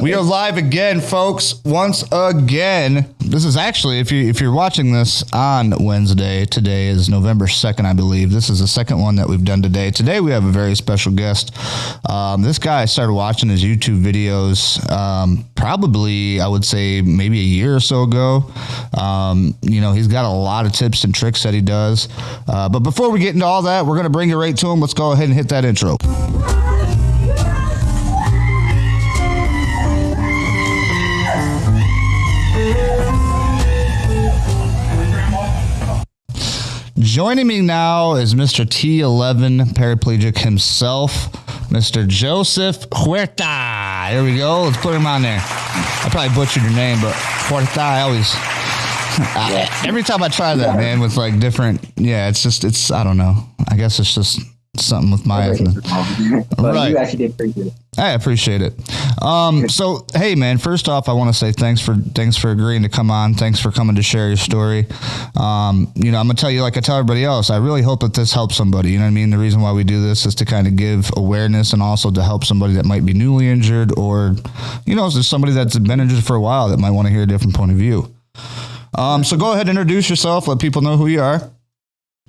We are live again, folks. Once again, this is actually, if you're watching this on Wednesday, today is November 2nd, I believe. This is the second one that we've done today. Today we have a very special guest. This guy, I started watching his YouTube videos probably, I would say, maybe a year or so ago. He's got a lot of tips and tricks that he does. But before we get into all that, we're going to bring it right to him. Let's go ahead and hit that intro. Joining me now is Mr. T11 Paraplegic himself, Mr. Josephhuerta. Here we go. Let's put him on there. I probably butchered your name, but Huerta, every time I try that, man, with like different, I don't know. I guess it's just something with my right. You actually did pretty good. I appreciate it. So hey man, first off, I want to say thanks for agreeing to come on. Thanks for coming to share your story. I'm gonna tell you, like I tell everybody else, I really hope that this helps somebody. You know what I mean? The reason why we do this is to kind of give awareness and also to help somebody that might be newly injured, or there's somebody that's been injured for a while that might want to hear a different point of view. So go ahead and introduce yourself, let people know who you are.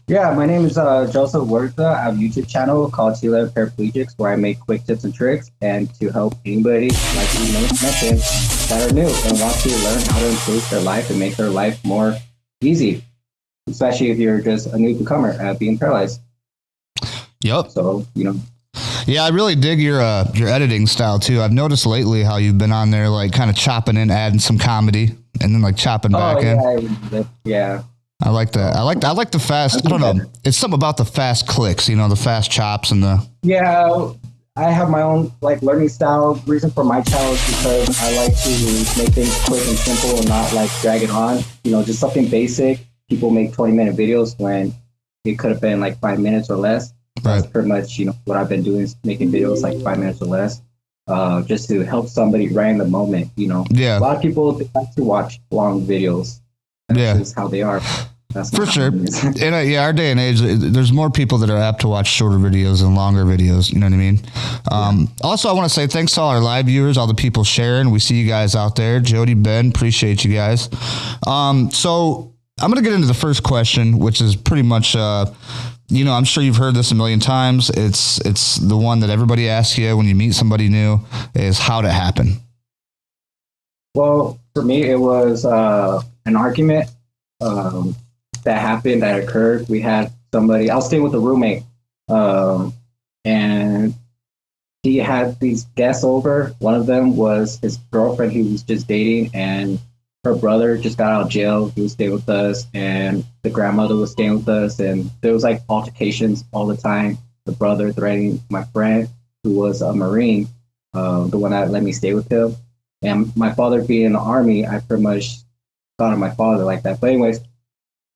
Yeah, my name is Josephhuerta. I have a YouTube channel called T11 Paraplegic where I make quick tips and tricks and to help anybody like you mentioned that are new and want to learn how to improve their life and make their life more easy, especially if you're just a newcomer at being paralyzed. Yep. So, Yeah, I really dig your editing style too. I've noticed lately how you've been on there like kind of chopping in, adding some comedy, and then like chopping back in. Yeah. I like that. I like the fast. I don't know. It's something about the fast clicks, the fast chops and the. Yeah, I have my own learning style. Reason for my channel is because I like to make things quick and simple and not drag it on. Just something basic. People make 20-minute videos when it could have been 5 minutes or less. Right. That's pretty much what I've been doing is making videos 5 minutes or less, just to help somebody right in the moment. Yeah. A lot of people like to watch long videos. That's just how they are. That's for sure. In our day and age, there's more people that are apt to watch shorter videos than longer videos. You know what I mean? Also, I want to say thanks to all our live viewers, all the people sharing. We see you guys out there. Jody, Ben, appreciate you guys. So I'm going to get into the first question, which is pretty much, I'm sure you've heard this a million times. It's the one that everybody asks you when you meet somebody new is how'd it happen? Well, for me, it was an argument that occurred. We had somebody, I was staying with a roommate, and he had these guests over. One of them was his girlfriend he was just dating, and her brother just got out of jail. He was staying with us, and the grandmother was staying with us, and there was altercations all the time. The brother threatening my friend, who was a Marine, the one that let me stay with him. And my father being in the Army, I pretty much thought of my father like that. But anyways,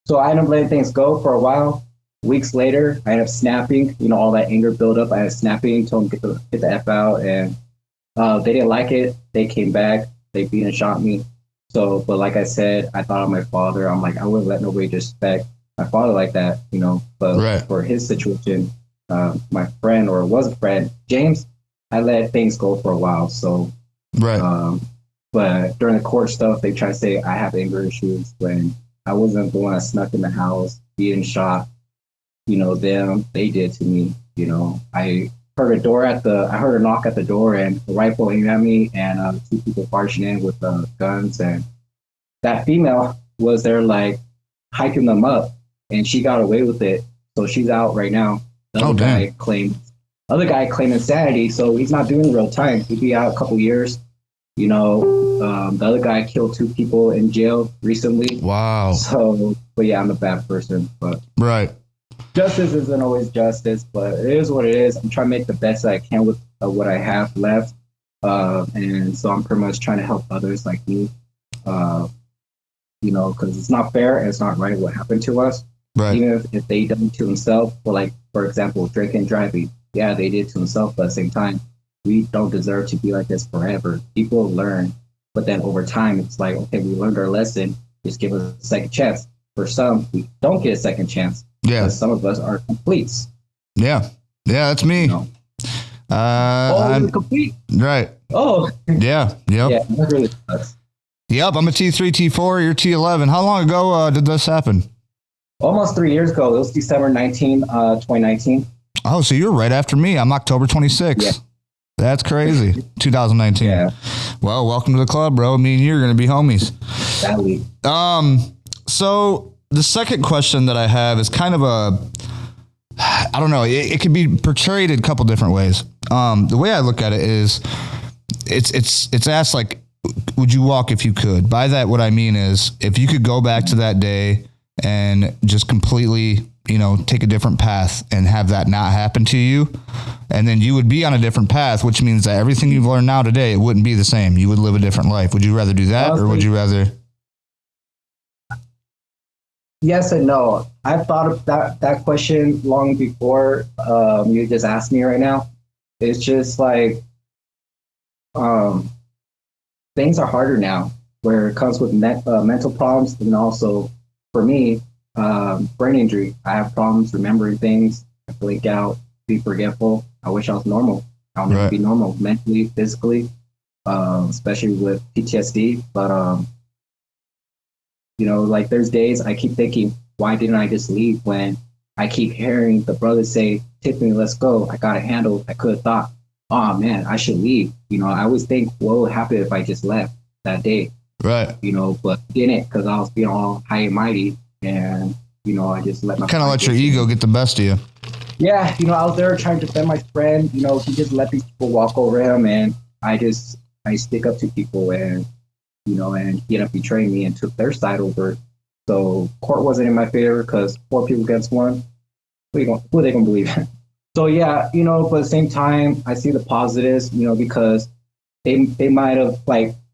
so I ended up letting things go for a while. Weeks later, I ended up snapping. All that anger built up. I ended up snapping, told them get the F out. And they didn't like it. They came back. They beat and shot me. So, but like I said, I thought of my father. I'm like, I wouldn't let nobody disrespect my father like that, But right. For his situation, my friend, or was a friend, James, I let things go for a while. So, right. But during the court stuff, they try to say I have anger issues when I wasn't the one that snuck in the house, being shot. They did to me. I heard I heard a knock at the door and a rifle aimed at me, and 2 people barging in with guns. And that female was there, hiking them up, and she got away with it. So she's out right now. The other guy claimed insanity, so he's not doing real time. He'd be out a couple years. The other guy killed 2 people in jail recently. Wow. So, but yeah, I'm a bad person. But right. Justice isn't always justice, but it is what it is. I'm trying to make the best that I can with what I have left. And so I'm pretty much trying to help others like me, because it's not fair and it's not right what happened to us. Right. Even if they done it to themselves, or for example, drinking and driving. Yeah, they did it to themselves, but at the same time, we don't deserve to be like this forever. People learn, but then over time, it's okay, we learned our lesson. Just give us a second chance. For some, we don't get a second chance. Yeah. Some of us are completes. Yeah. Yeah, that's me. I'm complete. Right. Oh, Yeah. Yep. yeah, that really sucks. Yep. I'm a T3, T4. You're T11. How long ago did this happen? Almost 3 years ago. It was December 19th, 2019. Oh, so you're right after me. I'm October 26th. Yeah. That's crazy. 2019. Yeah, Well, welcome to the club, bro. Me and you are going to be homies. sadly. So the second question that I have is kind of I don't know. It could be portrayed in a couple different ways. The way I look at it is it's asked like, would you walk if you could? By that, what I mean is if you could go back to that day and just completely, take a different path and have that not happen to you, and then you would be on a different path, which means that everything you've learned now today, it wouldn't be the same. You would live a different life. Would you rather do that, or would you rather? Yes and no. I've thought of that question long before you just asked me right now. It's just like things are harder now, where it comes with mental problems, and also for me, brain injury. I have problems remembering things. I blink out, be forgetful. I wish I was normal. I'll never be normal mentally, physically, especially with PTSD. But like there's days I keep thinking, why didn't I just leave when I keep hearing the brothers say, Tiffany, let's go. I got it handled. I could have thought, oh man, I should leave. I always think, what would happen if I just left that day? Right. But didn't, because I was being all high and mighty, and I just let my kind of let your ego get the best of you. Yeah, I was there trying to defend my friend. He just let these people walk over him, and I stick up to people, and and he ended up betraying me and took their side over. So court wasn't in my favor because 4 people against 1. Who are they gonna believe? So yeah, but at the same time, I see the positives, because they might have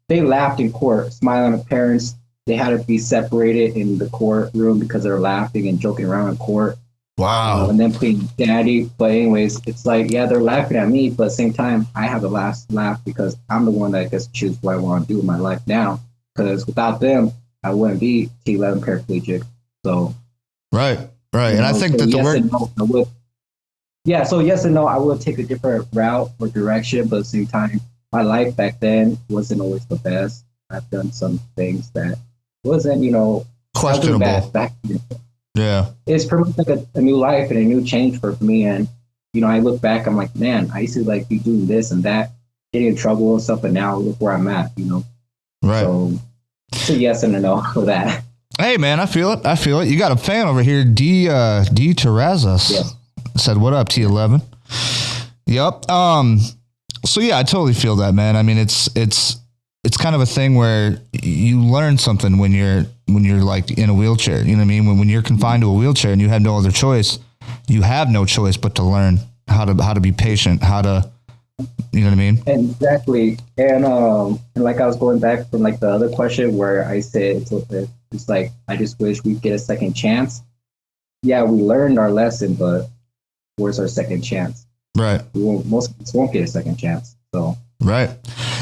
they laughed in court, smiling at parents. They had to be separated in the courtroom because they're laughing and joking around in court. Wow. And then playing daddy. But anyways, it's like, yeah, they're laughing at me, but at the same time, I have the last laugh because I'm the one that gets to choose what I want to do with my life now. Because without them, I wouldn't be T11 Paraplegic. So right. And I think that the word. So yes and no, I would take a different route or direction, but at the same time, my life back then wasn't always the best. I've done some things that wasn't, questionable. Bad back then. Yeah. It's pretty much like a new life and a new change for me. And, I look back, I'm like, man, I used to be doing this and that, getting in trouble and stuff, but now look where I'm at, Right. So yes and a no for that. Hey man, I feel it. You got a fan over here, D Terrazas. Yes. Said, what up, T11? Yep. So yeah, I totally feel that, man. I mean, it's kind of a thing where you learn something when you're like in a wheelchair. You know what I mean? When you're confined to a wheelchair and you have no other choice, you have no choice but to learn how to be patient, how to, you know what I mean? Exactly. And like I was going back from the other question where I said it's like I just wish we'd get a second chance. Yeah, we learned our lesson, but where's our second chance? Right. Most of us won't get a second chance. So. Right.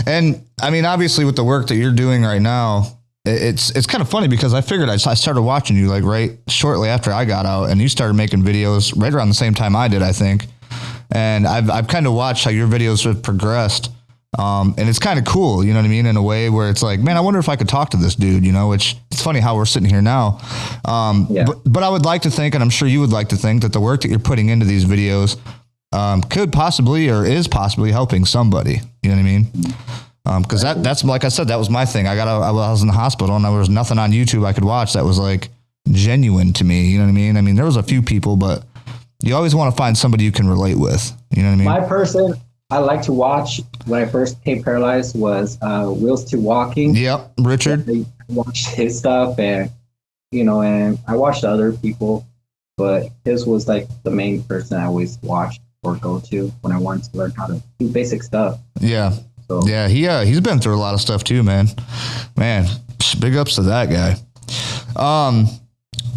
And I mean, obviously with the work that you're doing right now, it's kind of funny because I figured I started watching you right shortly after I got out, and you started making videos right around the same time I did, I think. And I've kind of watched how your videos have progressed. And it's kind of cool, you know what I mean? In a way where it's like, man, I wonder if I could talk to this dude, which it's funny how we're sitting here now. Yeah. But I would like to think, and I'm sure you would like to think, that the work that you're putting into these videos could possibly or is possibly helping somebody. You know what I mean? Because that's like I said, that was my thing. I was in the hospital and there was nothing on YouTube I could watch that was genuine to me. You know what I mean? I mean, there was a few people, but you always want to find somebody you can relate with. You know what I mean? My person I like to watch when I first became paralyzed was Wheels to Walking. Yep, Richard. I watched his stuff and and I watched other people, but his was the main person I always watched or go to when I wanted to learn how to do basic stuff. Yeah. So. Yeah, he's been through a lot of stuff too, man. Man, big ups to that guy.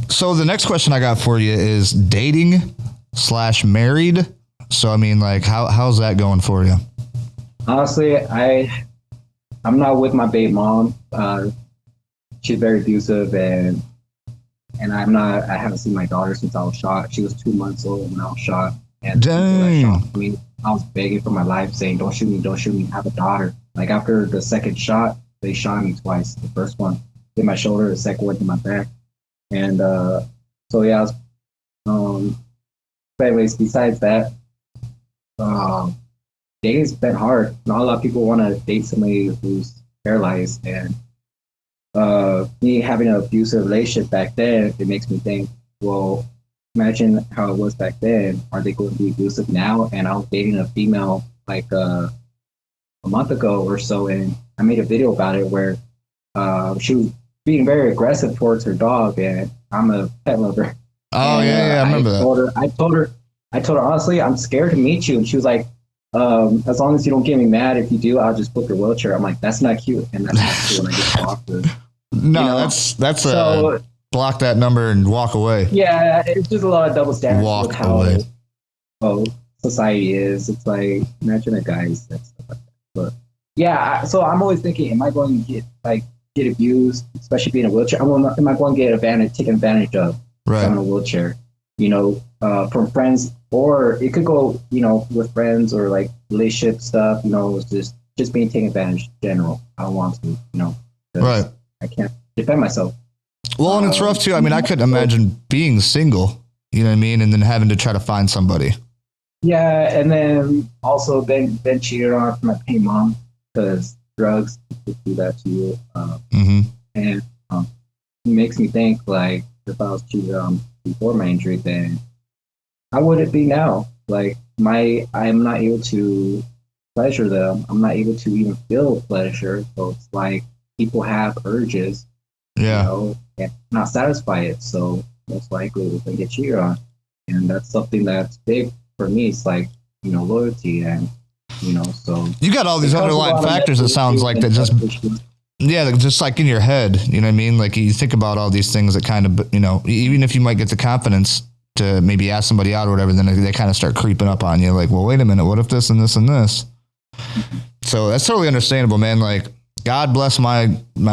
So the next question I got for you is dating/married. So I mean, how's that going for you? Honestly, I'm not with my babe mom. She's very abusive, and I haven't seen my daughter since I was shot. She was 2 months old when I was shot. And dang. Shot me. I was begging for my life, saying, "Don't shoot me, don't shoot me. I have a daughter." Like after the second shot, they shot me twice. The first one hit my shoulder, the second one hit my back, and so yeah. I was, but anyways, besides that, um, dating's been hard. Not a lot of people want to date somebody who's paralyzed, and me having an abusive relationship back then, it makes me think, well, imagine how it was back then. Are they going to be abusive now? And I was dating a female like a month ago or so, and I made a video about it where she was being very aggressive towards her dog, and I'm a pet lover. Oh, And yeah, I remember that. I told her honestly, I'm scared to meet you, and she was like, as long as you don't get me mad, if you do, I'll just book your wheelchair. I'm like, that's not cute, and that's not cool. And I just walked her. No, You know? that's So block that number and walk away. yeah, it's just a lot of double standards with Walk away. how society is. It's like imagine a guy said stuff like that. But yeah, so I'm always thinking, am I going to get abused, especially being in a wheelchair? Am I going to get taken advantage of? Right. I'm in a wheelchair, from friends, or it could go, with friends or like relationship stuff. It's just being taken advantage in general. I don't want to, 'cause Right. I can't defend myself. Well, and it's rough too. I mean, I couldn't imagine being single, you know what I mean? And then having to try to find somebody. Yeah, and then also been cheated on from my paying mom because drugs do that to you. Mm-hmm. And it makes me think like if I was cheated on before my injury, then how would it be now? Like I'm not able to pleasure them. I'm not able to even feel pleasure. So it's like people have urges, Yeah. and not satisfy it. So most likely we're gonna get cheated on, and that's something that's big for me. It's like loyalty, and so You got all these it comes with a underlying lot of factors, it mental sounds like, that issues just, and issues. yeah, just like in your head, you know what I mean? Like you think about all these things that kind of, even if you might get the confidence to maybe ask somebody out or whatever, then they kind of start creeping up on you. Like, well, wait a minute, what if this and this and this? So that's totally understandable, man. Like, God bless my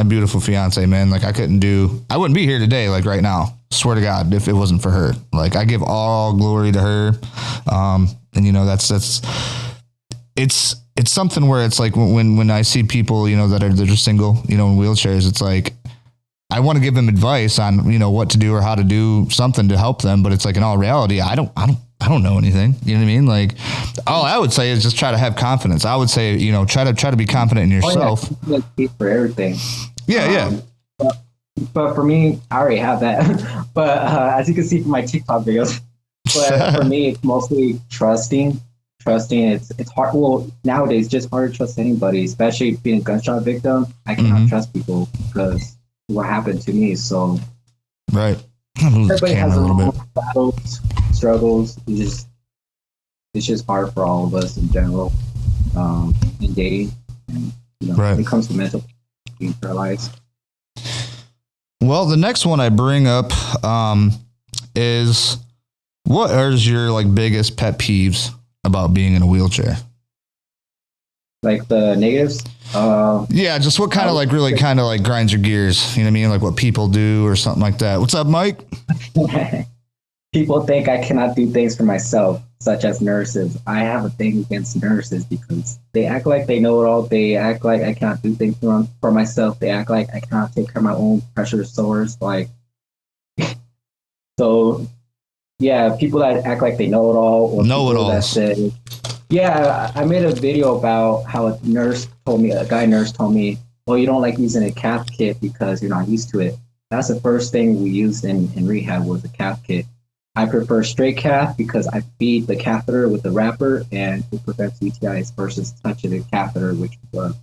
beautiful fiance, man. Like, I wouldn't be here today, like right now. Swear to God, if it wasn't for her. Like, I give all glory to her. And it's something where it's like when I see people, that are single, in wheelchairs, it's like, I want to give them advice on, what to do or how to do something to help them. But it's like, in all reality, I don't know anything. You know what I mean? Like, all I would say is just try to have confidence. I would say, try to be confident in yourself. Oh, yeah, speak for everything. Yeah. But for me, I already have that. But as you can see from my TikTok videos, but for me, it's mostly trusting. It's hard. Well, nowadays, it's just hard to trust anybody, especially being a gunshot victim. I cannot trust people because what happened to me. So right. everybody has their own battles, struggles. It's just hard for all of us in general, in dating. And, right. When it comes to mental being paralyzed. Well, the next one I bring up is, what is your biggest pet peeves about being in a wheelchair? Like the negatives? Yeah, just what kind of really kind of grinds your gears, you know what I mean? Like what people do or something like that. What's up, Mike? People think I cannot do things for myself, such as nurses. I have a thing against nurses because they act like they know it all. They act like I cannot do things for myself. They act like I cannot take care of my own pressure sores. So, yeah, people that act like they know it all. Or Know-it-alls. Yeah, I made a video about how a guy nurse told me, well, you don't like using a cath kit because you're not used to it. That's the first thing we used in rehab was a cath kit. I prefer straight cath because I feed the catheter with the wrapper and it prevents UTIs versus touching the catheter, which is blood.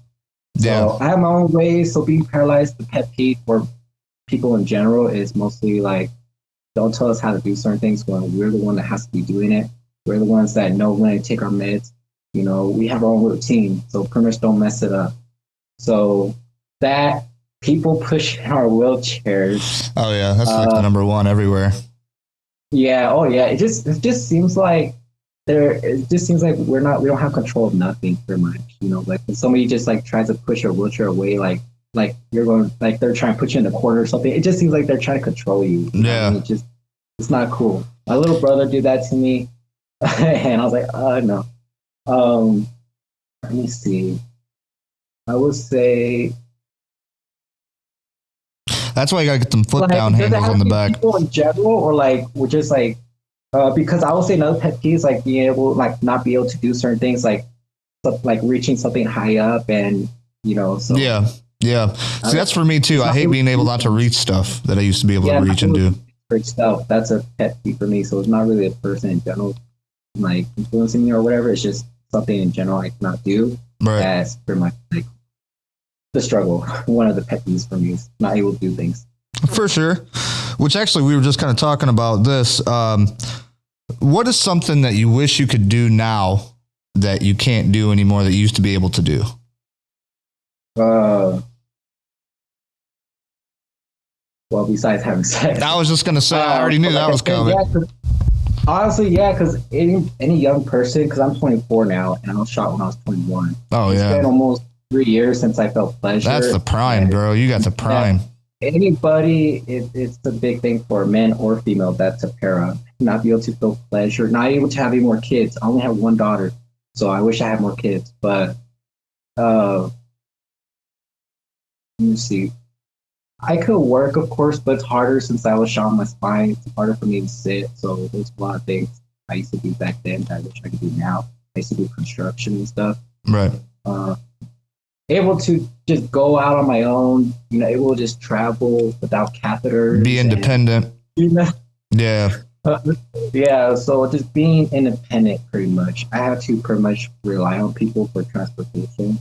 Yeah. So I have my own ways. So being paralyzed, the pet peeve for people in general is mostly like, don't tell us how to do certain things when we're the one that has to be doing it. We're the ones that know when to take our meds. We have our own routine, so pretty much don't mess it up. So that people push our wheelchairs. Oh yeah, that's the number one everywhere. Yeah. Oh yeah. It just seems like we don't have control of nothing pretty much. Like when somebody just tries to push your wheelchair away, like you're going, like they're trying to put you in the corner or something. It just seems like they're trying to control you. Yeah. It's not cool. My little brother did that to me. And I was like, no. Um, Let me see. I would say, That's why you gotta get them flip like, down does it handles have on to the be back. people in general, or like, we're just like, because I would say another pet peeve is like being able, like, not be able to do certain things, like reaching something high up, and so Yeah, yeah. I See, don't, that's for me too. it's I not hate able being to able do not to things. reach stuff that I used to be able to Yeah, not reach and able to do. do great stuff. That's a pet peeve for me. So it's not really a person in general like influencing me or whatever. It's just something in general I cannot do. Right. That's pretty much like the struggle. One of the pet peeves for me is not able to do things. For sure. Which actually, we were just kind of talking about this. What is something that you wish you could do now that you can't do anymore that you used to be able to do? Uh, well, besides having sex. I was just gonna say, I already knew Like that I was said, coming. honestly, yeah, because any young person, because I'm 24 now, and I was shot when I was 21. Oh It's been yeah, almost 3 years since I felt pleasure. that's the prime, bro. You got the prime. Anybody, it's a big thing for men or female that's a para. Not be able to feel pleasure, not able to have any more kids. I only have one daughter, so I wish I had more kids. But let me see. I could work, of course, but it's harder since I was shot on my spine. It's harder for me to sit. So there's a lot of things I used to do back then that I wish I could do now. I used to do construction and stuff. Right. Uh, Able to just go out on my own, able to just travel without catheters. Be independent. Yeah. Yeah, so just being independent pretty much. I have to pretty much rely on people for transportation.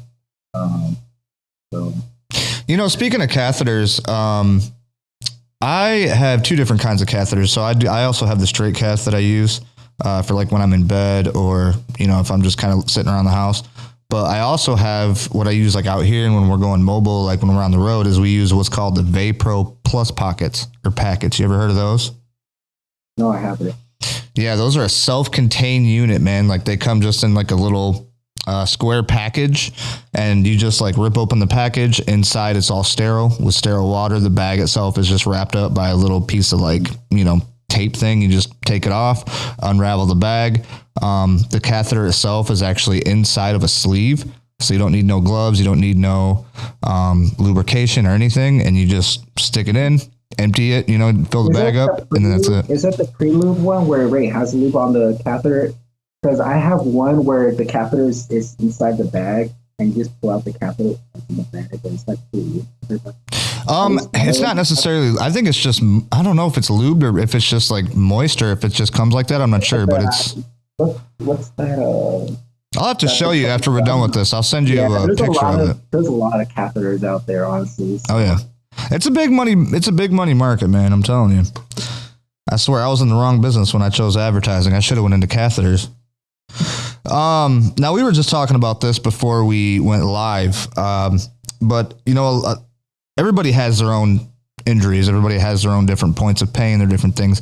So Speaking of catheters, I have two different kinds of catheters. So I also have the straight cath that I use for like when I'm in bed or if I'm just kind of sitting around the house. But I also have what I use like out here and when we're going mobile, like when we're on the road, is we use what's called the Vapro Plus pockets or packets. You ever heard of those? no, I haven't. Yeah, those are a self-contained unit, man. Like they come just in like a little square package, and you just like rip open the package. Inside, it's all sterile with sterile water. The bag itself is just wrapped up by a little piece of like tape thing. You just take it off, unravel the bag. The catheter itself is actually inside of a sleeve, so you don't need no gloves. You don't need no lubrication or anything, and you just stick it in. Empty it, fill the bag up, and then that's it. Is that the pre-lube one where it has lube on the catheter? Because I have one where the catheter is inside the bag and you just pull out the catheter from the bag, and it's like pre-lube. It's not necessarily. I think it's just. I don't know if it's lubed or if it's just like moist or if it just comes like that. I'm not sure, but it's. What's that? I'll have to show you after we're done with this. I'll send you a picture of it. There's a lot of catheters out there, honestly. So. Oh yeah. It's a big money market, man. I'm telling you. I swear I was in the wrong business when I chose advertising. I should have went into catheters. Now we were just talking about this before we went live. But everybody has their own injuries. Everybody has their own different points of pain. They're different things.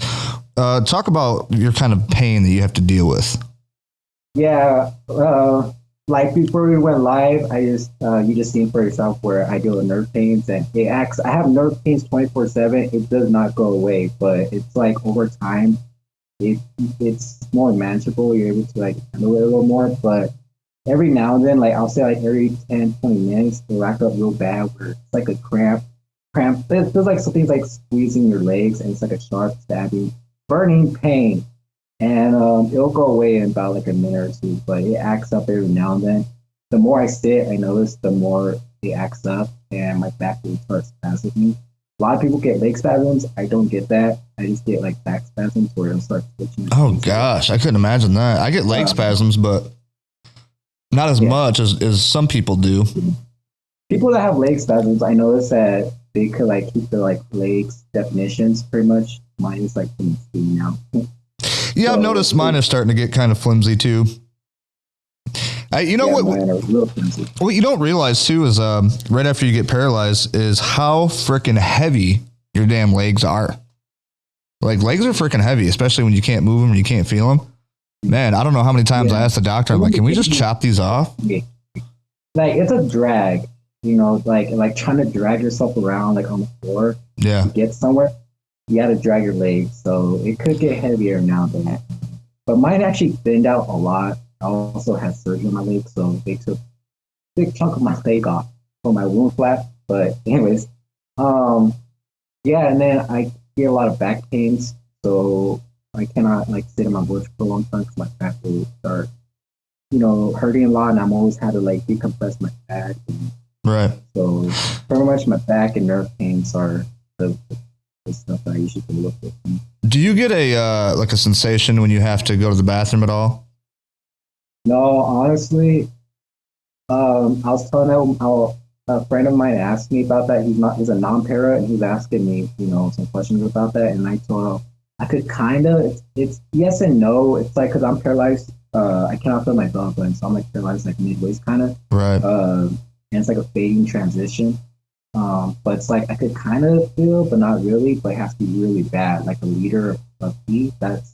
Talk about your kind of pain that you have to deal with. Yeah. Like before we went live, you just seen for yourself where I deal with nerve pains, and I have nerve pains 24/7. It does not go away, but it's like over time, it's more manageable. You're able to like handle it a little more, but every now and then, like I'll say like every 10, 20 minutes, it'll rack up real bad where it's like a cramp. It feels like something's like squeezing your legs, and it's like a sharp, stabbing, burning pain. And it'll go away in about like a minute or two, but it acts up every now and then. The more I sit, I notice the more it acts up, and my back will start spasming. A lot of people get leg spasms. I don't get that. I just get like back spasms where it'll start twitching. Oh gosh, I couldn't imagine that. I get leg spasms, but not as much as some people do. People that have leg spasms, I notice that they could like keep their like legs definitions pretty much. Mine is like from now. Yeah, I've noticed mine is starting to get kind of flimsy too. What you don't realize too is right after you get paralyzed is how freaking heavy your damn legs are. Like legs are freaking heavy, especially when you can't move them and you can't feel them. Man, I don't know how many times I asked the doctor, I'm like, can we just chop these off? Like it's a drag, like trying to drag yourself around like on the floor to get somewhere. You got to drag your legs, so it could get heavier now than that. But mine actually thinned out a lot I also had surgery on my leg, so they took a big chunk of my leg off for my wound flap. But anyways, um, yeah, and then I get a lot of back pains, so I cannot like sit in my bush for a long time because my back will start, hurting a lot, and I'm always had to like decompress my back. And Right. so pretty much my back and nerve pains are the stuff that I usually can look with. Do you get a like a sensation when you have to go to the bathroom at all? No, honestly, I was telling him how a friend of mine asked me about that. He's a non-para, and he's asking me, some questions about that. And I told him I could kind of, it's yes and no. It's like, cause I'm paralyzed, I cannot feel my belly button. So I'm like paralyzed, like midways kind of. Right. And it's like a fading transition. But it's like, I could kind of feel, but not really, but it has to be really bad. Like a liter of pee. That's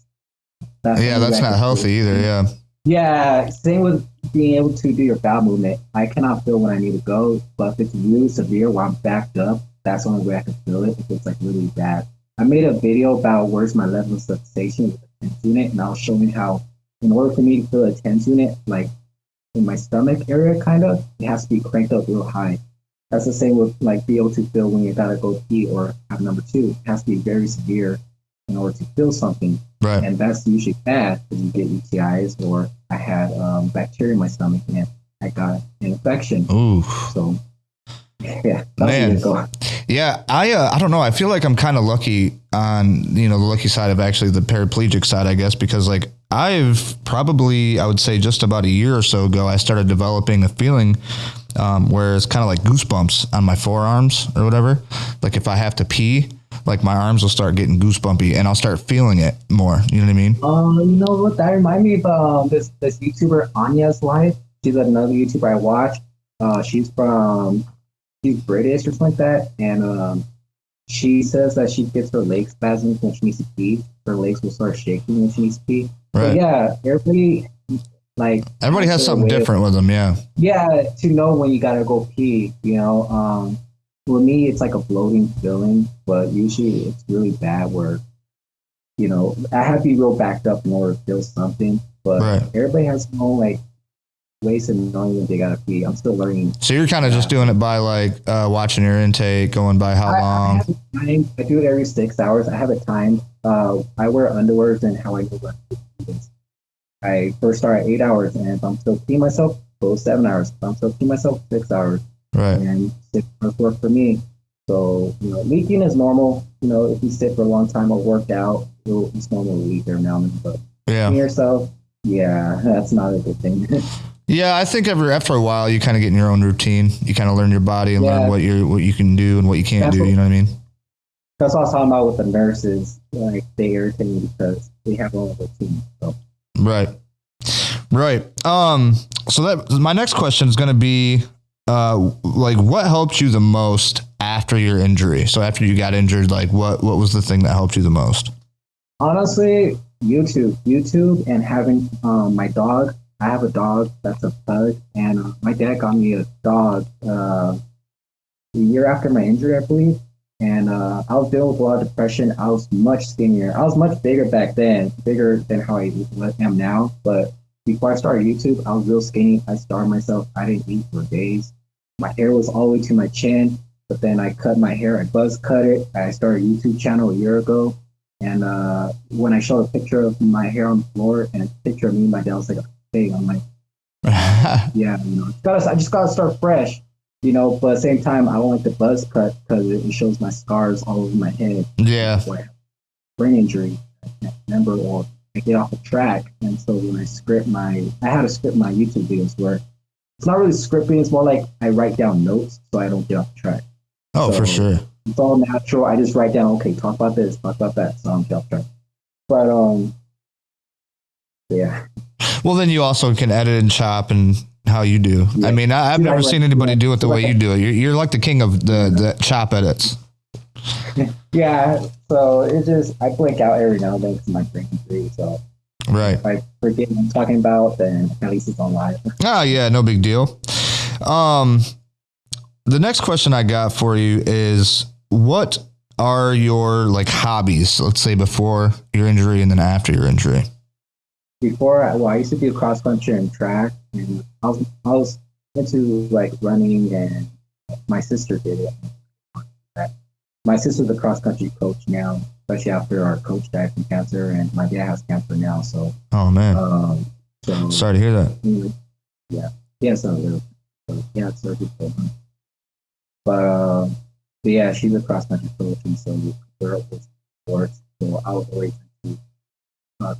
yeah, that's not healthy either. Yeah. Yeah, same with being able to do your bowel movement. I cannot feel when I need to go, but if it's really severe where I'm backed up, that's the only way I can feel it if it's like really bad. I made a video about where's my level of sensation with the TENS unit, and I was showing how in order for me to feel a TENS unit, like in my stomach area kind of, it has to be cranked up real high. That's the same with like be able to feel when you gotta go pee or have number two. It has to be very severe in order to feel something. Right. And that's usually bad because you get UTIs, or I had bacteria in my stomach and I got an infection. Ooh. So, yeah. Man. Yeah, I don't know. I feel like I'm kind of lucky on, the lucky side of actually the paraplegic side, I guess, because like I've probably, I would say just about a year or so ago, I started developing a feeling where it's kind of like goosebumps on my forearms or whatever. Like if I have to pee, like my arms will start getting goosebumpy and I'll start feeling it more. You know what I mean? You know what? That reminds me of this YouTuber Anya's life. She's another YouTuber I watch. She's British or something like that, and she says that she gets her leg spasms when she needs to pee. Her legs will start shaking when she needs to pee. Right. But yeah, everybody has something different with them. Yeah. Yeah, to know when you gotta go pee. For me, it's like a bloating feeling, but usually it's really bad where, I have to be real backed up in order to feel something. But right. Everybody has no like ways of knowing when they gotta pee. I'm still learning. So you're kind of just doing it by like watching your intake, going by how long? I do it every 6 hours. I have it timed. I wear underwears and how I know when to do this. I first start at 8 hours, and if I'm still peeing myself, go 7 hours. If I'm still peeing myself, 6 hours. Right. And 6 hours work for me. So, leaking is normal. If you sit for a long time or work out, it's normal to leak every now and then. But peeing yourself, yeah, that's not a good thing. Yeah, I think after a while, you kind of get in your own routine. You kind of learn your body and learn what you can do and what you can't do. You know what I mean? That's what I was talking about with the nurses. Like they irritate me because they have all of their team. So. Right. So that my next question is going to be, like, what helped you the most after your injury? So after you got injured, like, what was the thing that helped you the most? Honestly, YouTube, and having my dog. I have a dog that's a pug, and my dad got me a dog a year after my injury, I believe. And I was dealing with a lot of depression. I was much skinnier. I was much bigger back then, bigger than how I am now. But before I started YouTube, I was real skinny. I starved myself. I didn't eat for days. My hair was all the way to my chin, but then I cut my hair. I buzz cut it. I started a YouTube channel a year ago. And when I showed a picture of my hair on the floor and a picture of me, my dad was like, hey, I'm like, yeah, I just gotta start fresh. But at the same time, I don't like the buzz cut because it shows my scars all over my head. Yeah. Like brain injury, I can't remember, or I get off the track. And so when I had to script my YouTube videos where it's not really scripting, it's more like I write down notes so I don't get off the track. Oh, so for sure. It's all natural. I just write down, okay, talk about this, talk about that, so I don't get off track. But, yeah. Well, then you also can edit and chop and how you do. Yeah. I mean, I've never seen anybody do it the way you do it. You're like the king of the chop edits. Yeah, so it's just, I blink out every now and then because my brain injury. So right. If I forget what I'm talking about, then at least it's on live. Oh, yeah, no big deal. The next question I got for you is, what are your like hobbies, let's say before your injury and then after your injury? I used to do cross country and track, and I was into like running, and my sister did it. My sister's a cross country coach now, especially after our coach died from cancer, and my dad has cancer now. So, Oh man, so sorry to hear that. yeah, he has some little, so he had surgery for him. But yeah, she's a cross country coach, and so we're up with sports. So I was always into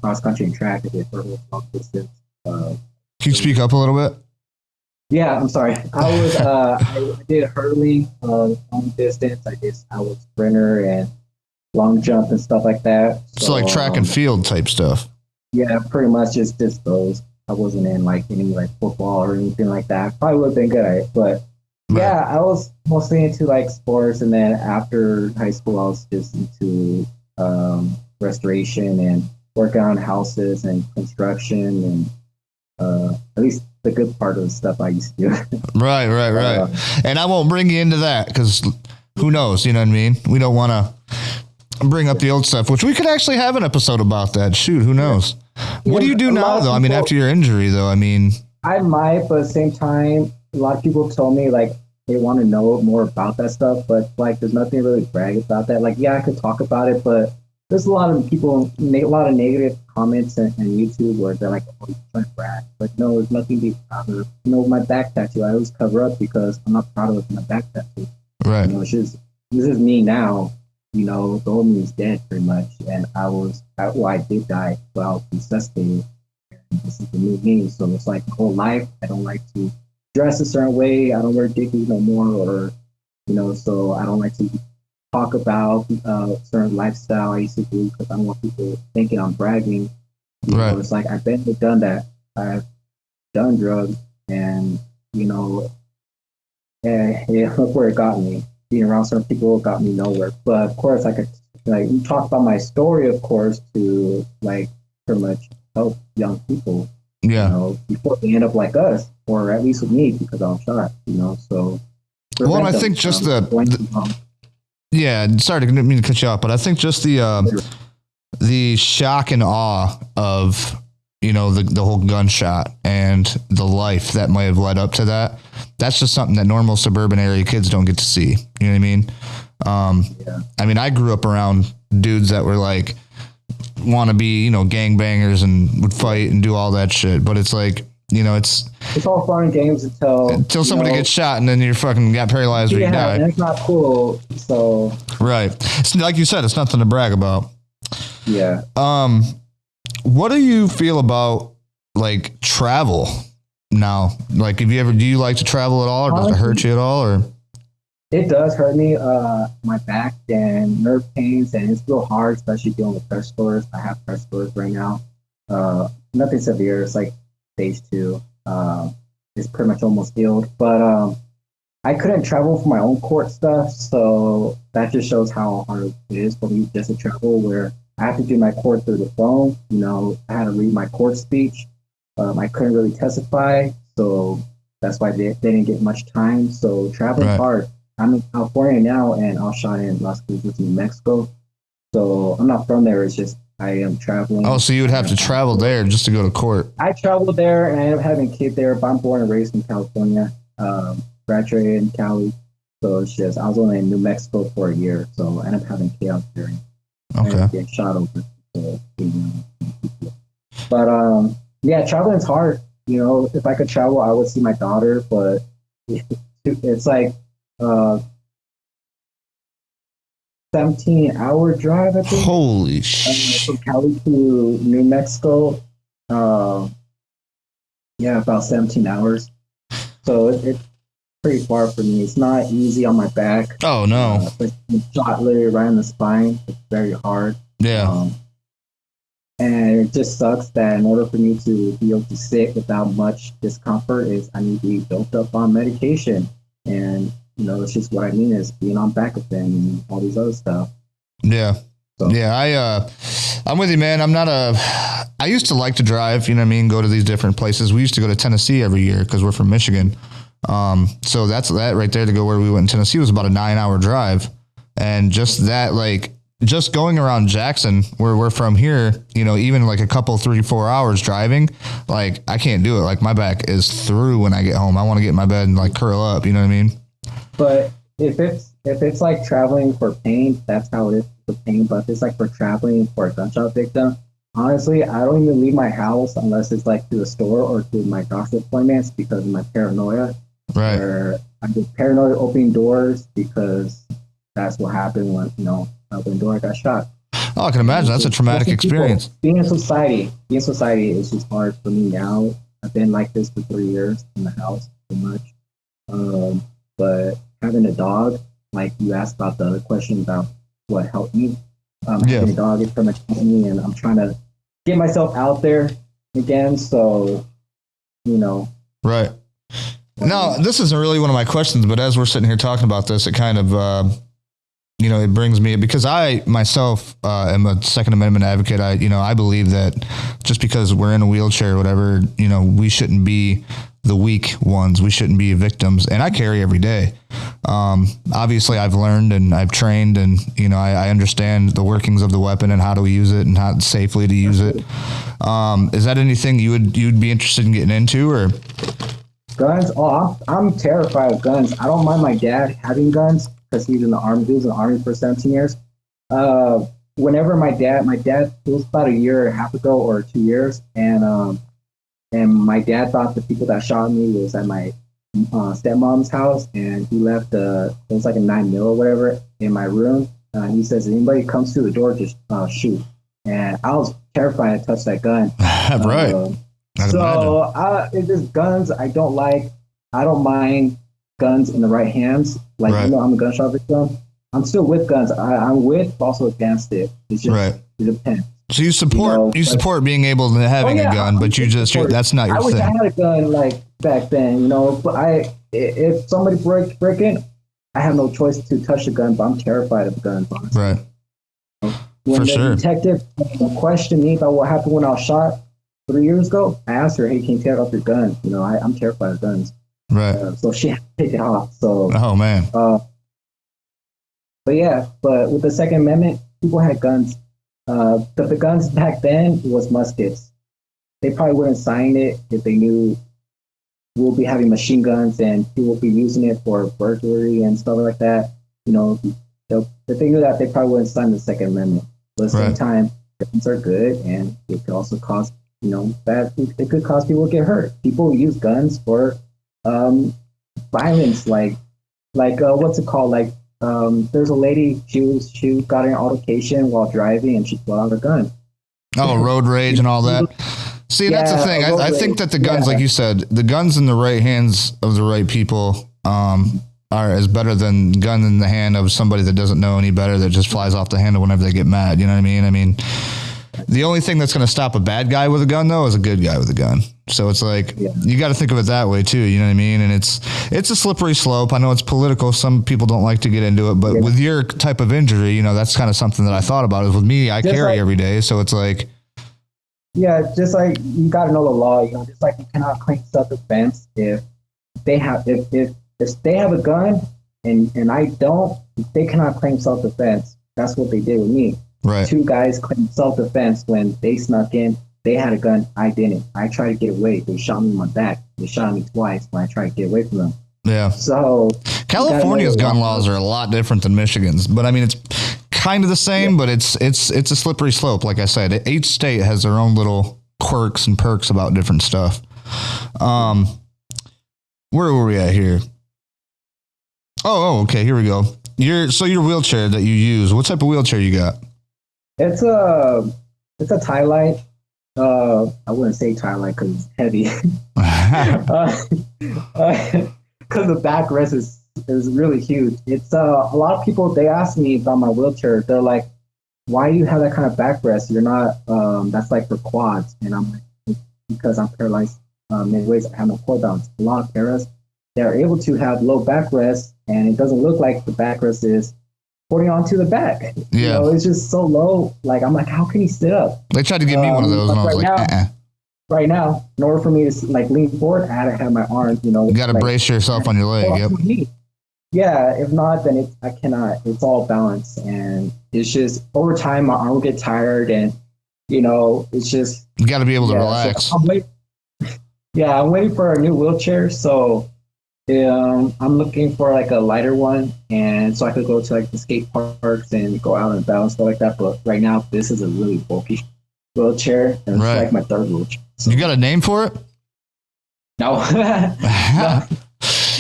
cross country and track. I did hurdles, long distance. Can you speak up a little bit? Yeah, I'm sorry. I did hurling, long distance. I was sprinter and long jump and stuff like that. So like track and field type stuff. Yeah, pretty much just those. I wasn't in like any like football or anything like that. Probably would have been good at it, but yeah, I was mostly into like sports, and then after high school, I was just into restoration and working on houses and construction, and at least the good part of the stuff I used to do. Right. And I won't bring you into that because who knows? You know what I mean? We don't want to bring up the old stuff, which we could actually have an episode about that. Shoot, who knows? What do you do now, though? I mean, after your injury, though, I mean, I might, but at the same time, a lot of people told me like they want to know more about that stuff, but like there's nothing to really brag about that. Like, yeah, I could talk about it, but there's a lot of people make a lot of negative comments on YouTube where they're like, "Oh, you're trying to brag." But no, there's nothing to be proud of. You know, my back tattoo, I always cover up because I'm not proud of my back tattoo. right. You know, this is me now. You know, the old me is dead pretty much, and I did die, but I was resuscitated. And this is the new me, so it's like my whole life. I don't like to dress a certain way. I don't wear dickies no more, or so I don't like to talk about certain lifestyle I used to do because I don't want people thinking I'm bragging. Right. It's like I've been there, done that. I've done drugs, and look where it got me. Being around certain people got me nowhere. But of course, I could talk about my story, of course, to like pretty much help young people. Yeah. Before they end up like us, or at least with me because I was shot. So. Well, I think just yeah, sorry to didn't mean to cut you off, but I think just the shock and awe of the whole gunshot and the life that might have led up to that. That's just something that normal suburban area kids don't get to see. You know what I mean? Yeah. I mean, I grew up around dudes that were like want to be gangbangers and would fight and do all that shit, but it's like it's all fun and games until somebody gets shot and then you're fucking got paralyzed or you die. And it's not cool. So right, it's like you said, it's nothing to brag about. Yeah. What do you feel about like travel now? Like, do you like to travel at all, or does it hurt you at all, or? It does hurt me, my back and nerve pains, and it's real hard, especially dealing with pressure sores. I have pressure sores right now. Nothing severe. It's like stage 2. It's pretty much almost healed, but I couldn't travel for my own court stuff, so that just shows how hard it is for me just to travel. Where I have to do my court through the phone. I had to read my court speech. I couldn't really testify, so that's why they didn't get much time. So traveling's hard. I'm in California now, and I was shot in Las Cruces, New Mexico. So I'm not from there. It's just I am traveling. Oh, so you would have to travel there just to go to court? I traveled there, and I ended up having a kid there, but I'm born and raised in California. Graduated in Cali. So it's just, I was only in New Mexico for a year, so I ended up having a kid out there. Okay. Getting shot over. But yeah, traveling's hard. If I could travel, I would see my daughter, but it's like 17-hour drive, I think. Holy shit. From Cali to New Mexico. Yeah, about 17 hours. So it's pretty far for me. It's not easy on my back. Oh, no. Shot literally right in the spine. It's very hard. Yeah. And it just sucks that in order for me to be able to sit without much discomfort is I need to be built up on medication. And, it's just what I mean is being on Backup and all these other stuff. Yeah. So. Yeah, I'm with you, man. I used to like to drive, go to these different places. We used to go to Tennessee every year because we're from Michigan. So that right there to go where we went in Tennessee was about a 9-hour drive. And just that, like, just going around Jackson, where we're from here, even like a couple, 3-4 hours driving, like I can't do it. Like my back is through when I get home. I want to get in my bed and like curl up. You know what I mean? But if it's like traveling for pain, that's how it is for pain. But if it's like for traveling for a gunshot victim, honestly, I don't even leave my house unless it's like to the store or to my doctor appointments because of my paranoia. Right. Where I'm just paranoid opening doors because that's what happened when, I opened the door, I got shot. Oh, I can imagine. That's a traumatic experience. Being in society is just hard for me now. I've been like this for 3 years in the house pretty much. But having a dog, like you asked about the other question about what helped me. Having a dog is pretty much helped me, and I'm trying to get myself out there again. So, Right. Now, this isn't really one of my questions, but as we're sitting here talking about this, it kind of, it brings me, because I myself am a Second Amendment advocate. I believe that just because we're in a wheelchair or whatever, we shouldn't be the weak ones. We shouldn't be victims. And I carry every day. Obviously, I've learned and I've trained, and I understand the workings of the weapon and how to use it and how safely to use it. Is that anything you'd be interested in getting into, or? Guns? Oh, I'm terrified of guns. I don't mind my dad having guns because he's in the army. He was in the army for 17 years. Whenever my dad, it was about a year and a half ago or 2 years, and my dad thought the people that shot me was at my stepmom's house, and he left it was like a 9mm or whatever in my room. He says, if anybody comes through the door, just shoot. And I was terrified to touch that gun. Right. So it's just guns. I don't mind guns in the right hands. Like, right. I'm a gunshot victim. I'm still with guns. I'm with, but also against it. It's just, right. It depends. So you support being able to having a gun, but that's not your thing. I wish I had a gun like back then, but if somebody break in, I have no choice to touch a gun, but I'm terrified of guns, honestly. Right. When For the sure. detective questioned me about what happened when I was shot 3 years ago, I asked her, hey, can you take off your gun? I'm terrified of guns. Right. So she had to take it off. So. Oh, man. But with the Second Amendment, people had guns. But the guns back then was muskets. They probably wouldn't sign it if they knew we'll be having machine guns and people will be using it for burglary and stuff like that. If they knew that, they probably wouldn't sign the Second Amendment. But at the same time, guns are good, and it could also cause, it could cause people to get hurt. People use guns for violence, like what's it called? Like, there's a lady, she got in an altercation while driving, and she pulled out her gun. Oh, road rage and all that. See, that's the thing. I think that the guns, like you said, the guns in the right hands of the right people are as better than gun in the hand of somebody that doesn't know any better, that just flies off the handle whenever they get mad. You know what I mean? I mean, the only thing that's going to stop a bad guy with a gun, though, is a good guy with a gun. So it's like, you got to think of it that way too. You know what I mean? And it's a slippery slope. I know it's political. Some people don't like to get into it, but with your type of injury, that's kind of something that I thought about. Is with me, I carry every day. So it's like, just like you got to know the law. Just like you cannot claim self-defense if they have if they have a gun and I don't, they cannot claim self-defense. That's what they did with me. Right. 2 guys claimed self-defense when they snuck in. They had a gun. I didn't. I tried to get away. They shot me in my back. They shot me twice when I tried to get away from them. Yeah. So California's gun laws are a lot different than Michigan's, but I mean, it's kind of the same, but it's a slippery slope. Like I said, each state has their own little quirks and perks about different stuff. Where were we at here? Oh, okay. Here we go. Your wheelchair that you use, what type of wheelchair you got? It's a tie light. I wouldn't say tie light because it's heavy. Because the backrest is really huge. It's a lot of people, they ask me about my wheelchair. They're like, why do you have that kind of backrest? You're not that's like for quads. And I'm like, it's because I'm paralyzed in ways I have no core balance. A lot of paras, they're able to have low backrest, and it doesn't look like the backrest is holding onto the back. Yeah. It's just so low. Like, I'm like, how can he sit up? They tried to give me one of those, and I was like, Right now, in order for me to lean forward, I had to have my arms, You got to brace yourself on your leg. Yep. yeah, if not, then I cannot. It's all balance, and it's just over time my arm will get tired, and it's just You got to be able to yeah. So relax. I'm waiting for a new wheelchair. So I'm looking for like a lighter one, and so I could go to like the skate parks and go out and balance stuff like that. But right now, this is a really bulky wheelchair, and it's like my third wheelchair. So. You got a name for it? No. No.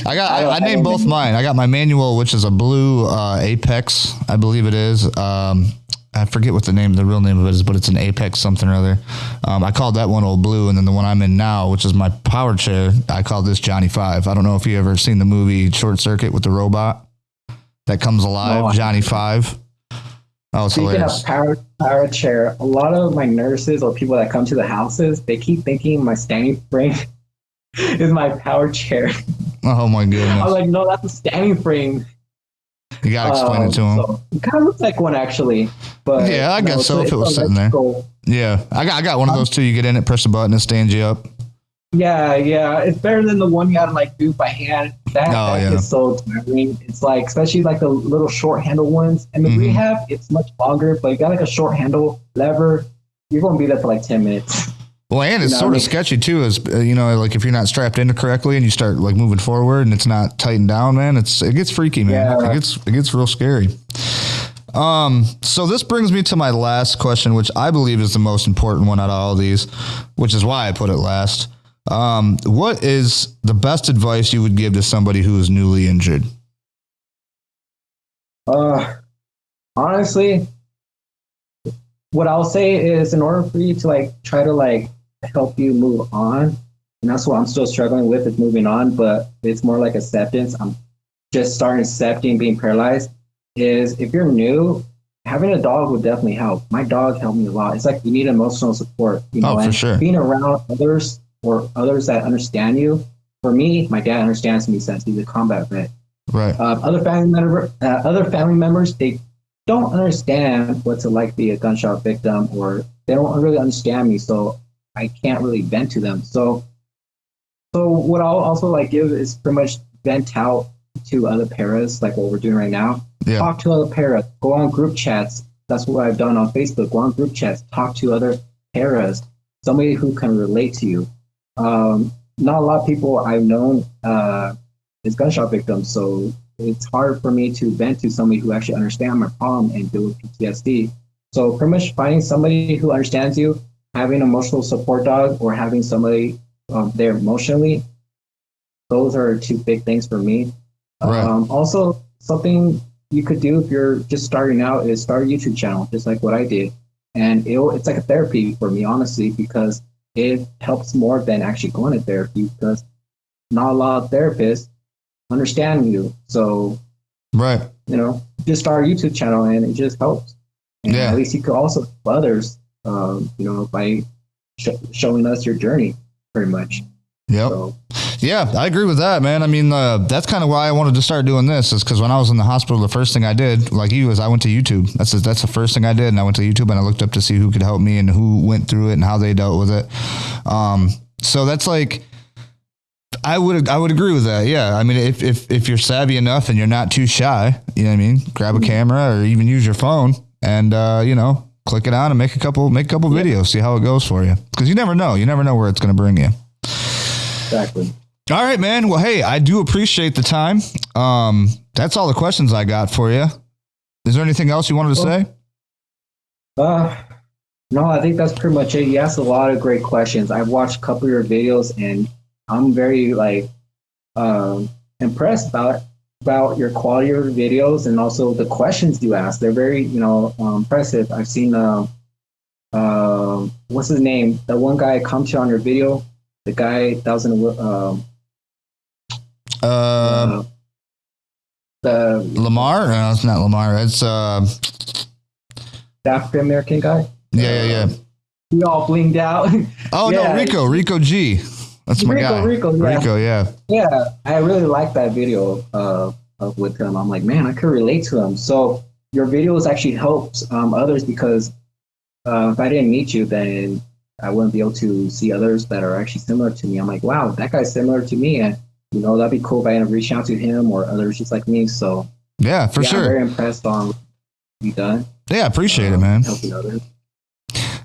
I named both mine. I got my manual, which is a blue Apex, I believe it is. I forget what the real name of it is, but it's an Apex something or other. I called that one Old Blue, and then the one I'm in now, which is my power chair, I call this Johnny 5. I don't know if you ever seen the movie Short Circuit with the robot that comes alive, Johnny 5. Oh, it's Speaking hilarious. of power chair, a lot of my nurses or people that come to the houses, they keep thinking my standing frame is my power chair. Oh my goodness. I was like, no, that's a standing frame. You gotta explain it to them. So it kind of looks like one actually, but yeah, I guess so if it was sitting there. Yeah, I got one of those too. You get in it, press a button, it stands you up. Yeah, it's better than the one you had to like do by hand. That is so tiring. It's like, especially like the little short handle ones. And the rehab, it's much longer, but you got like a short handle lever. You're gonna be there for like 10 minutes. Well, and it's sort of sketchy too, as like if you're not strapped in correctly and you start like moving forward and it's not tightened down, man, it gets freaky, man. Yeah. It gets real scary. So this brings me to my last question, which I believe is the most important one out of all these, which is why I put it last. What is the best advice you would give to somebody who is newly injured? Honestly, what I'll say is in order for you to like try to like help you move on, and that's what I'm still struggling with is moving on, but it's more like acceptance. I'm just starting accepting being paralyzed. Is if you're new, having a dog would definitely help. My dog helped me a lot. It's like you need emotional support, for sure. Being around others or others that understand you. For me, my dad understands me since he's a combat vet. Right. Other family members, they don't understand what to like be a gunshot victim, or they don't really understand me, so I can't really vent to them. So what I'll also like give is pretty much vent out to other paras, like what we're doing right now. Yeah. Talk to other paras. Go on group chats. That's what I've done on Facebook. Go on group chats. Talk to other paras. Somebody who can relate to you. Not a lot of people I've known is gunshot victims, so it's hard for me to vent to somebody who actually understands my problem and deal with PTSD. So pretty much finding somebody who understands you, having an emotional support dog, or having somebody there emotionally, those are two big things for me. Right. Also, something you could do if you're just starting out is start a YouTube channel, just like what I did. And it's like a therapy for me, honestly, because it helps more than actually going to therapy, because not a lot of therapists understand you. So, right, just start a YouTube channel and it just helps. And at least you could also help others, by showing us your journey, pretty much. Yep. So. Yeah, I agree with that, man. I mean, that's kind of why I wanted to start doing this, is because when I was in the hospital, the first thing I did, like you, is I went to YouTube. That's the first thing I did, and I went to YouTube and I looked up to see who could help me and who went through it and how they dealt with it. So that's like, I would agree with that. Yeah, I mean, if you're savvy enough and you're not too shy, you know what I mean, grab a camera or even use your phone and click it on and make a couple videos, see how it goes for you, because you never know where it's going to bring you. Exactly. All right, man. Well, hey, I do appreciate the time. That's all the questions I got for you. Is there anything else you wanted to say? No, I think that's pretty much it. You asked a lot of great questions. I've watched a couple of your videos and I'm very impressed about your quality of your videos and also the questions you ask. They're very, impressive. I've seen, what's his name? The one guy come to on your video, the guy that was in the Lamar? No, it's not Lamar. It's the African American guy. Yeah. He all blinged out. Oh no, Rico G. That's my guy. Rico, yeah. Yeah, I really like that video with him. I'm like, man, I could relate to him. So your videos actually helps others, because if I didn't meet you, then I wouldn't be able to see others that are actually similar to me. I'm like, wow, that guy's similar to me, and that'd be cool if I end up reaching out to him or others just like me. So yeah, for sure. I'm very impressed on what you've done. Yeah, appreciate it, man. Helping others.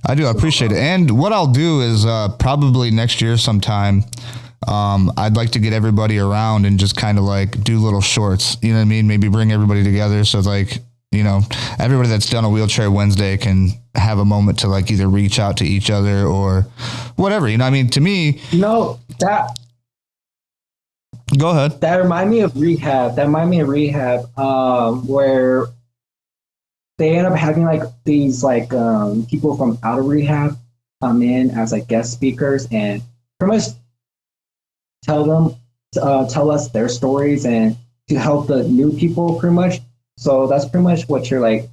I do appreciate it. And what I'll do is probably next year sometime, I'd like to get everybody around and just kind of like do little shorts. You know what I mean? Maybe bring everybody together. So like, everybody that's done a Wheelchair Wednesday can have a moment to like either reach out to each other or whatever. You know what I mean? To me, that. Go ahead. That reminded me of rehab. Where they end up having like these like people from out of rehab come in as like guest speakers and pretty much tell us their stories and to help the new people pretty much. So that's pretty much what you're like,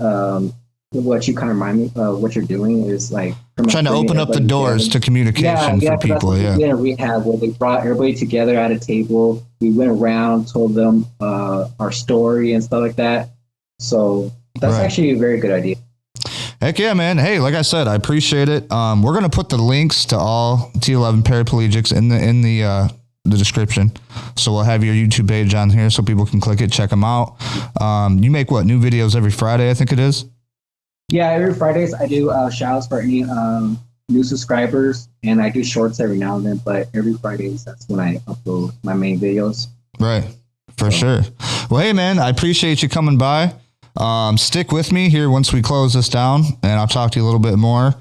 what you kind of remind me of what you're doing is like trying to open up the doors to communication for people. Yeah. In rehab where they brought everybody together at a table. We went around, told them our story and stuff like that. So that's actually a very good idea. Heck yeah, man. Hey, like I said, I appreciate it. We're going to put the links to all T11 Paraplegics in the description. So we'll have your YouTube page on here so people can click it, check them out. You make new videos every Friday, I think it is? Yeah, every Fridays I do shout-outs for any new subscribers, and I do shorts every now and then, but every Fridays, that's when I upload my main videos. Right, for sure. Well, hey, man, I appreciate you coming by. Stick with me here once we close this down, and I'll talk to you a little bit more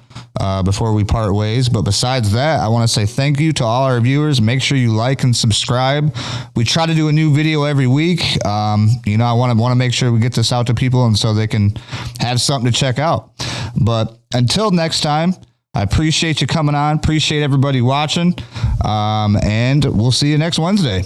before we part ways. But besides that, I want to say thank you to all our viewers. Make sure you like and subscribe. We try to do a new video every week. I want to make sure we get this out to people and so they can have something to check out. But until next time, I appreciate you coming on. Appreciate everybody watching. And we'll see you next Wednesday.